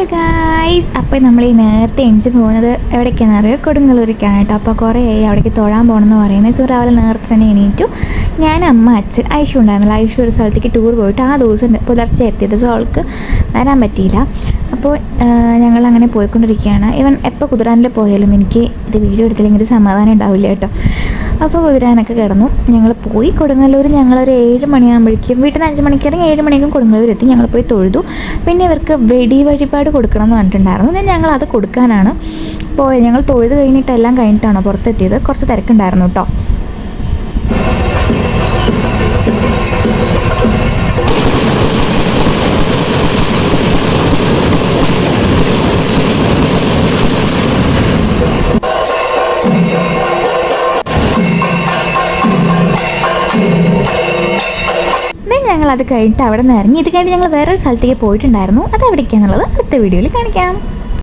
Hello guys, അപ്പോൾ നമ്മൾ ഈ നേരത്തെ എണിച്ച് പോകുന്നത് എവിടേക്കാണെന്ന് അറിയോ? കൊടുങ്ങല്ലൂരിക്കാണ് കേട്ടോ. അപ്പോൾ കുറേ ആയി അവിടേക്ക് തൊഴാൻ പോകണമെന്ന് പറയുന്നത്. സോ രാവിലെ നേരത്തെ തന്നെ എണീറ്റു. ഞാൻ, അമ്മ, അച്ഛൻ, ഐഷു ഉണ്ടായിരുന്നില്ല. ഐഷു ഒരു സ്ഥലത്തേക്ക് ടൂർ പോയിട്ട് ആ ദിവസം പുലർച്ചെ എത്തിയത്. സോ അവൾക്ക് വരാൻ പറ്റിയില്ല. അപ്പോൾ ഞങ്ങളങ്ങനെ പോയിക്കൊണ്ടിരിക്കുകയാണ്. ഇവൻ എപ്പോൾ കുതിരാനിൽ പോയാലും എനിക്ക് ഇത് വീഡിയോ എടുത്തില്ലെങ്കിൽ സമാധാനം ഉണ്ടാവില്ല കേട്ടോ. അപ്പോൾ കുതിരാനൊക്കെ കിടന്നു. ഞങ്ങൾ പോയി കൊടുങ്ങല്ലൂർ. ഞങ്ങളൊരു 7 മണിയാകുമ്പോഴേക്കും വീട്ടിൽ നിന്ന് 5 മണിക്ക് ഇറങ്ങി 7 മണിക്കും കൊടുങ്ങല്ലൂർ എത്തി. ഞങ്ങൾ പോയി തൊഴുതു. പിന്നെ ഇവർക്ക് വഴിപാട് കൊടുക്കണം എന്ന് പറഞ്ഞിട്ടുണ്ടായിരുന്നു. ഞങ്ങൾ അത് കൊടുക്കാനാണ് പോയത്. ഞങ്ങൾ തൊഴുത് കഴിഞ്ഞിട്ട് എല്ലാം കഴിഞ്ഞിട്ടാണോ പുറത്തെത്തിയത്. കുറച്ച് തിരക്കുണ്ടായിരുന്നു കേട്ടോ. ഞങ്ങളത് കഴിഞ്ഞിട്ട് അവിടെ നിന്ന് ഇറങ്ങി. ഇത് കഴിഞ്ഞ് ഞങ്ങൾ വേറൊരു സ്ഥലത്തേക്ക് പോയിട്ടുണ്ടായിരുന്നു. അത് എവിടേക്കാണെന്നുള്ളത് അടുത്ത വീഡിയോയിൽ കാണിക്കാം.